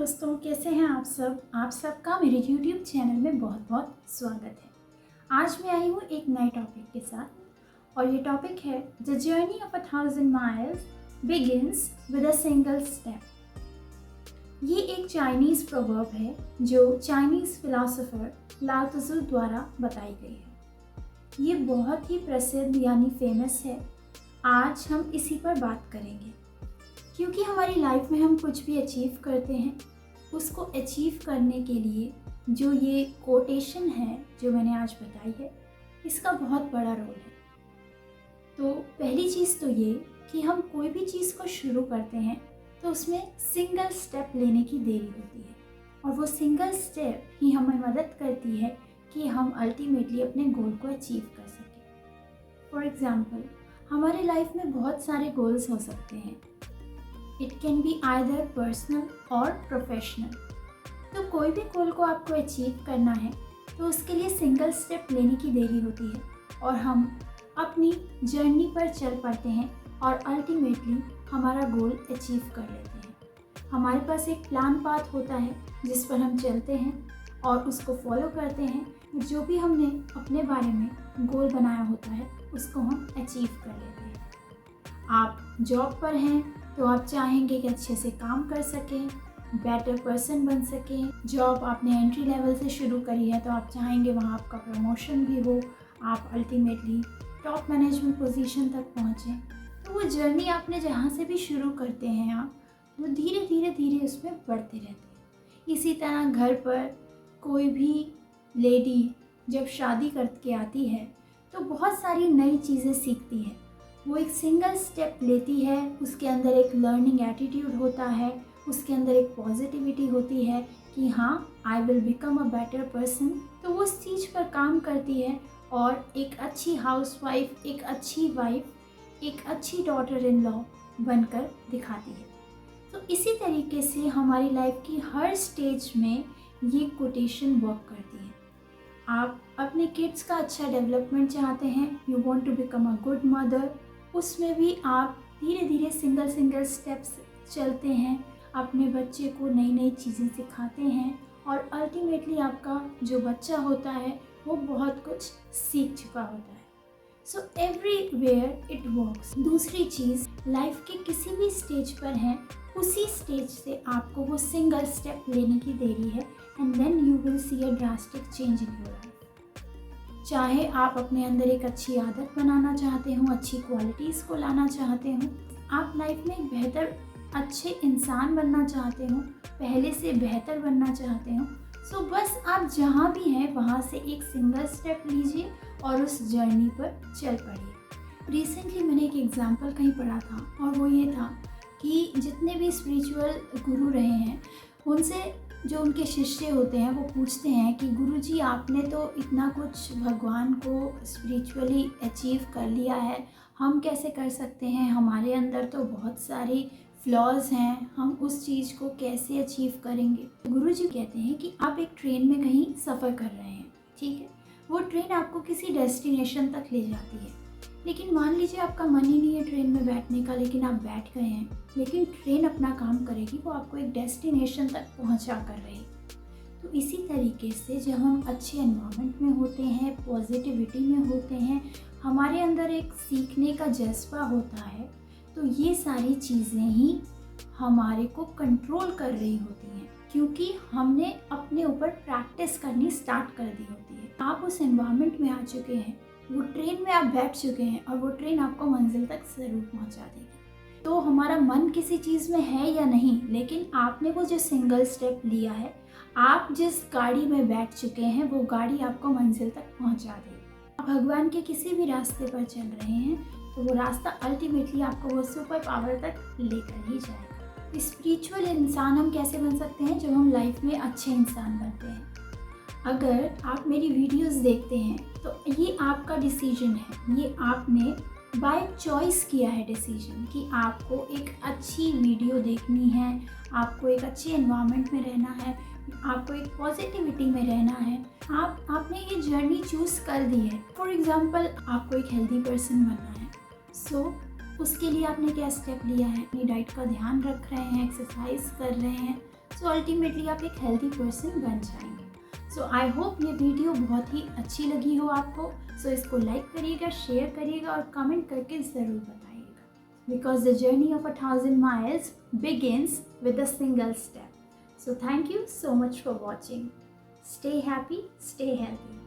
दोस्तों, कैसे हैं आप सब। आप सबका मेरे YouTube चैनल में बहुत बहुत स्वागत है। आज मैं आई हूँ एक नए टॉपिक के साथ और ये टॉपिक है the journey of 1000 miles begins with a single step. ये एक चाइनीज़ प्रोवर्ब है जो चाइनीज़ फिलोसोफर लाओ त्सु द्वारा बताई गई है। ये बहुत ही प्रसिद्ध यानी फेमस है। आज हम इसी पर बात करेंगे क्योंकि हमारी लाइफ में हम कुछ भी अचीव करते हैं, उसको अचीव करने के लिए जो ये कोटेशन है जो मैंने आज बताई है, इसका बहुत बड़ा रोल है। तो पहली चीज़ तो ये कि हम कोई भी चीज़ को शुरू करते हैं तो उसमें सिंगल स्टेप लेने की देरी होती है और वो सिंगल स्टेप ही हमें मदद करती है कि हम अल्टीमेटली अपने गोल को अचीव कर सकें। फॉर एग्ज़ाम्पल, हमारे लाइफ में बहुत सारे गोल्स हो सकते हैं। It can be either personal और प्रोफेशनल। तो कोई भी गोल को आपको अचीव करना है तो उसके लिए सिंगल स्टेप लेने की देरी होती है और हम अपनी जर्नी पर चल पड़ते हैं और अल्टीमेटली हमारा गोल अचीव कर लेते हैं। हमारे पास एक प्लान पाथ होता है जिस पर हम चलते हैं और उसको फॉलो करते हैं। जो भी हमने अपने बारे में गोल बनाया होता है उसको हम अचीव कर लेते हैं। आप जॉब पर हैं तो आप चाहेंगे कि अच्छे से काम कर सकें, बेटर पर्सन बन सकें। जॉब आपने एंट्री लेवल से शुरू करी है तो आप चाहेंगे वहाँ आपका प्रमोशन भी हो, आप अल्टीमेटली टॉप मैनेजमेंट पोजीशन तक पहुँचें। तो वो जर्नी आपने जहाँ से भी शुरू करते हैं आप, वो धीरे धीरे उसमें बढ़ते रहते हैं। इसी तरह घर पर कोई भी लेडी जब शादी करके आती है तो बहुत सारी नई चीज़ें सीखती है। वो एक सिंगल स्टेप लेती है, उसके अंदर एक लर्निंग एटीट्यूड होता है, उसके अंदर एक पॉजिटिविटी होती है कि हाँ, I will become a better person. तो वो उस चीज़ पर काम करती है और एक अच्छी हाउसवाइफ, एक अच्छी वाइफ, एक अच्छी डॉटर इन लॉ बनकर दिखाती है। तो इसी तरीके से हमारी लाइफ की हर स्टेज में ये कोटेशन वर्क करती है। आप अपने किड्स का अच्छा डेवलपमेंट चाहते हैं, you want to become a good mother, उसमें भी आप धीरे धीरे सिंगल स्टेप्स चलते हैं, अपने बच्चे को नई नई चीज़ें सिखाते हैं और अल्टीमेटली आपका जो बच्चा होता है वो बहुत कुछ सीख चुका होता है। So everywhere it works. दूसरी चीज़, लाइफ के किसी भी स्टेज पर हैं, उसी स्टेज से आपको वो सिंगल स्टेप लेने की देरी है and then you will see a drastic change in your life. चाहे आप अपने अंदर एक अच्छी आदत बनाना चाहते हो, अच्छी क्वालिटीज़ को लाना चाहते हो, आप लाइफ में एक बेहतर अच्छे इंसान बनना चाहते हो, पहले से बेहतर बनना चाहते हो, सो बस आप जहाँ भी हैं वहाँ से एक सिंगल स्टेप लीजिए और उस जर्नी पर चल पड़िए। रिसेंटली मैंने एक एग्जाम्पल कहीं पढ़ा था और वो ये था कि जितने भी स्पिरिचुअल गुरु रहे हैं उनसे जो उनके शिष्य होते हैं वो पूछते हैं कि गुरुजी, आपने तो इतना कुछ भगवान को स्पिरिचुअली अचीव कर लिया है, हम कैसे कर सकते हैं, हमारे अंदर तो बहुत सारी फ्लॉज हैं, हम उस चीज़ को कैसे अचीव करेंगे। गुरुजी कहते हैं कि आप एक ट्रेन में कहीं सफ़र कर रहे हैं, ठीक है, वो ट्रेन आपको किसी डेस्टिनेशन तक ले जाती है, लेकिन मान लीजिए आपका मन ही नहीं है ट्रेन में बैठने का, लेकिन आप बैठ गए हैं, लेकिन ट्रेन अपना काम करेगी, वो आपको एक डेस्टिनेशन तक पहुंचा कर रहेगी। तो इसी तरीके से जब हम अच्छे एनवायरनमेंट में होते हैं, पॉजिटिविटी में होते हैं, हमारे अंदर एक सीखने का जज्बा होता है, तो ये सारी चीज़ें ही हमारे को कंट्रोल कर रही होती हैं क्योंकि हमने अपने ऊपर प्रैक्टिस करनी स्टार्ट कर दी होती है। आप उस एनवायरनमेंट में आ चुके हैं, वो ट्रेन में आप बैठ चुके हैं और वो ट्रेन आपको मंजिल तक ज़रूर पहुंचा देगी। तो हमारा मन किसी चीज़ में है या नहीं, लेकिन आपने वो जो सिंगल स्टेप लिया है, आप जिस गाड़ी में बैठ चुके हैं, वो गाड़ी आपको मंजिल तक पहुंचा देगी। आप भगवान के किसी भी रास्ते पर चल रहे हैं तो वो रास्ता अल्टीमेटली आपको वो सुपर पावर तक लेकर ही जाएगा। स्पिरिचुअल इंसान हम कैसे बन सकते हैं? जब हम लाइफ में अच्छे इंसान बनते हैं। अगर आप मेरी वीडियोस देखते हैं तो ये आपका डिसीजन है, ये आपने बाय चॉइस किया है डिसीजन कि आपको एक अच्छी वीडियो देखनी है, आपको एक अच्छे एनवायरनमेंट में रहना है, आपको एक पॉजिटिविटी में रहना है। आपने ये जर्नी चूज़ कर दी है। फॉर एग्जांपल, आपको एक हेल्दी पर्सन बनना है, सो उसके लिए आपने क्या स्टेप लिया है? अपनी डाइट का ध्यान रख रहे हैं, एक्सरसाइज कर रहे हैं, सो अल्टीमेटली आप एक हेल्दी पर्सन बन जाएंगे। सो आई होप ये वीडियो बहुत ही अच्छी लगी हो आपको। सो इसको लाइक करिएगा, शेयर करिएगा और कमेंट करके ज़रूर बताइएगा, because the journey of 1000 miles begins with a single step. So thank you so much for watching. Stay happy, stay healthy.